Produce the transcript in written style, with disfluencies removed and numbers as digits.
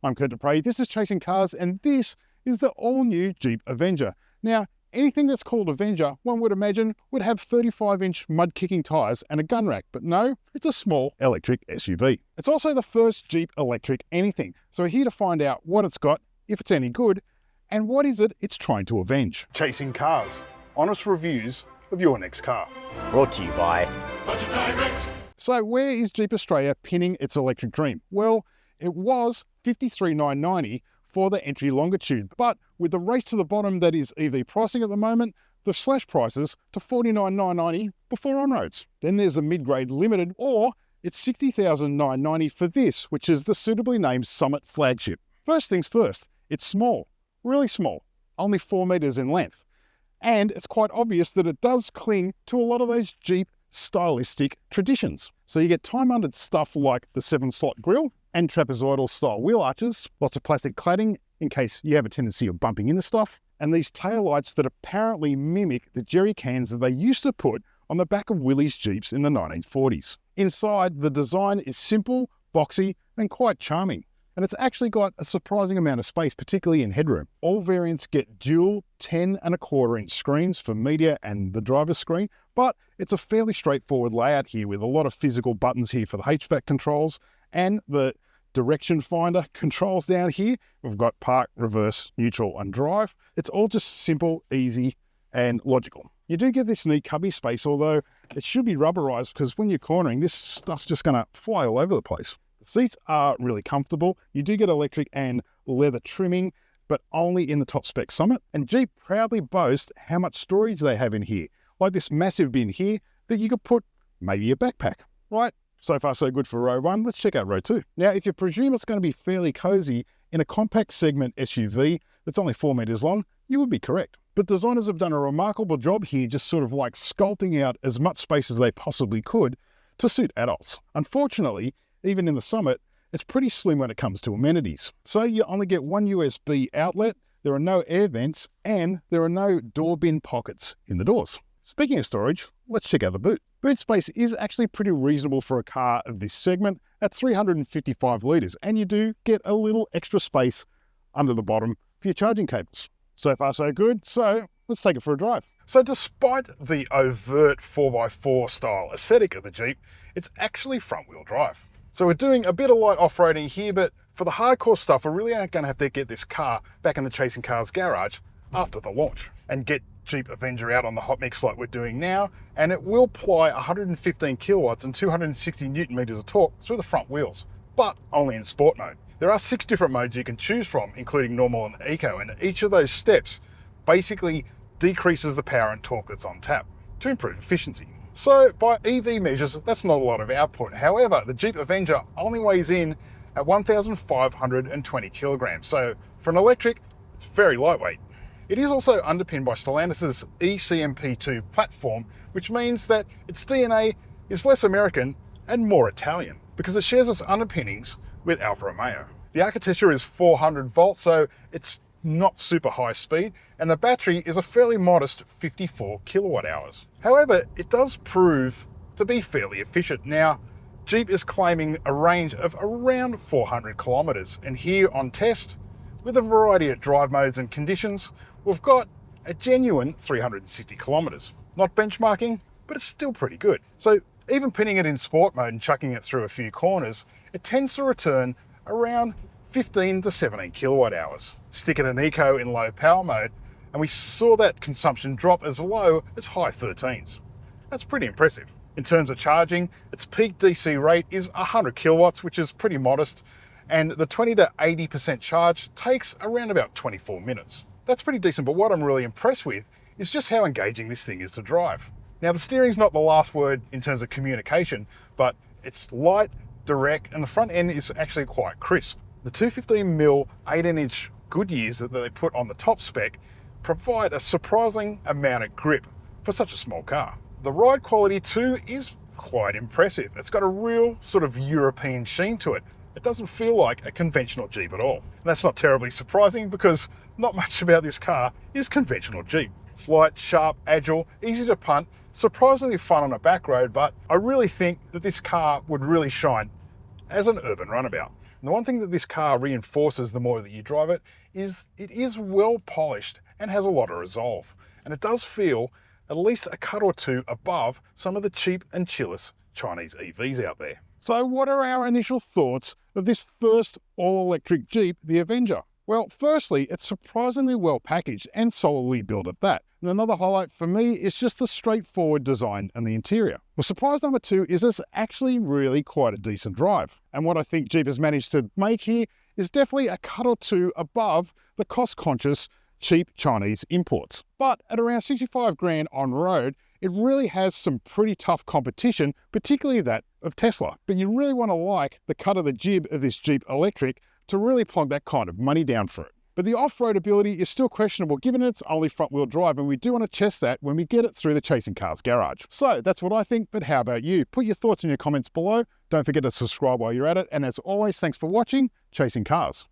I'm Curt Dupriez, this is Chasing Cars, and this is the all-new Jeep Avenger. Now, anything that's called Avenger, one would imagine, would have 35-inch mud-kicking tyres and a gun rack, but no, it's a small electric SUV. It's also the first Jeep electric anything, so we're here to find out what it's got, if it's any good, and what is it it's trying to avenge. Chasing Cars, honest reviews of your next car. Brought to you by Budget Direct. So where is Jeep Australia pinning its electric dream? Well, it was $53,990 for the entry longitude, but with the race to the bottom that is EV pricing at the moment, they've slashed prices to $49,990 before on-roads. Then there's the mid-grade limited, or it's $60,990 for this, which is the suitably named Summit flagship. First things first, it's small, really small, only 4 meters in length. And it's quite obvious that it does cling to a lot of those Jeep stylistic traditions. So you get time-honored stuff like the 7-slot grille and trapezoidal style wheel arches, lots of plastic cladding in case you have a tendency of bumping into stuff, and these taillights that apparently mimic the jerry cans that they used to put on the back of Willys Jeeps in the 1940s. Inside, the design is simple, boxy, and quite charming. And it's actually got a surprising amount of space, particularly in headroom. All variants get dual 10.25-inch screens for media and the driver's screen, but it's a fairly straightforward layout here with a lot of physical buttons here for the HVAC controls and the direction finder controls down here. We've got park, reverse, neutral, and drive. It's all just simple, easy, and logical. You do get this neat cubby space, although it should be rubberized because when you're cornering, this stuff's just gonna fly all over the place. Seats are really comfortable. You do get electric and leather trimming, but only in the top spec Summit. And Jeep proudly boasts how much storage they have in here, like this massive bin here that you could put maybe a backpack. Right, so far so good for row 1. Let's check out row 2. Now, if you presume it's going to be fairly cozy in a compact segment SUV that's only 4 meters long, you would be correct. But designers have done a remarkable job here, just sort of like sculpting out as much space as they possibly could to suit adults. Unfortunately, even in the Summit, it's pretty slim when it comes to amenities. So you only get one USB outlet, there are no air vents, and there are no door bin pockets in the doors. Speaking of storage, let's check out the boot. Boot space is actually pretty reasonable for a car of this segment at 355 litres, and you do get a little extra space under the bottom for your charging cables. So far so good, so let's take it for a drive. So despite the overt 4x4 style aesthetic of the Jeep, it's actually front-wheel drive. So we're doing a bit of light off-roading here, but for the hardcore stuff, we're really going to have to get this car back in the Chasing Cars garage after the launch and get Jeep Avenger out on the hot mix like we're doing now, and it will ply 115 kilowatts and 260 newton meters of torque through the front wheels, but only in sport mode. There are 6 different modes you can choose from, including normal and eco, and each of those steps basically decreases the power and torque that's on tap to improve efficiency. So by EV measures, that's not a lot of output. However, the Jeep Avenger only weighs in at 1,520 kilograms. So for an electric, it's very lightweight. It is also underpinned by Stellantis' eCMP2 platform, which means that its DNA is less American and more Italian because it shares its underpinnings with Alfa Romeo. The architecture is 400 volts, so it's not super high speed, and the battery is a fairly modest 54 kilowatt hours. However, it does prove to be fairly efficient. Now, Jeep is claiming a range of around 400 kilometers, and here on test, with a variety of drive modes and conditions, we've got a genuine 360 kilometers. Not benchmarking, but it's still pretty good. So even pinning it in sport mode and chucking it through a few corners, it tends to return around 15 to 17 kilowatt hours. Stick it in eco in low power mode, and we saw that consumption drop as low as high 13s. That's pretty impressive. In terms of charging, its peak DC rate is 100 kilowatts, which is pretty modest, and the 20 to 80% charge takes around about 24 minutes. That's pretty decent, but what I'm really impressed with is just how engaging this thing is to drive. Now, the steering's not the last word in terms of communication, but it's light, direct, and the front end is actually quite crisp. The 215mm 18-inch Goodyears that they put on the top spec provide a surprising amount of grip for such a small car. The ride quality too is quite impressive. It's got a real sort of European sheen to it. It doesn't feel like a conventional Jeep at all. And that's not terribly surprising because not much about this car is conventional Jeep. It's light, sharp, agile, easy to punt, surprisingly fun on a back road, but I really think that this car would really shine as an urban runabout. And the one thing that this car reinforces the more that you drive it is well polished and has a lot of resolve. And it does feel at least a cut or two above some of the cheap and chillest Chinese EVs out there. So what are our initial thoughts of this first all-electric Jeep, the Avenger? Well, firstly, it's surprisingly well packaged and solidly built at that. And another highlight for me is just the straightforward design and the interior. Well, surprise number two is it's actually really quite a decent drive. And what I think Jeep has managed to make here is definitely a cut or two above the cost-conscious, cheap Chinese imports. But at around 65 grand on road, it really has some pretty tough competition, particularly that of Tesla. But you really want to like the cut of the jib of this Jeep Electric to really plonk that kind of money down for it. But the off-road ability is still questionable given it's only front-wheel drive, and we do want to test that when we get it through the Chasing Cars garage. So that's what I think, but how about you? Put your thoughts in your comments below. Don't forget to subscribe while you're at it, and as always, thanks for watching Chasing Cars.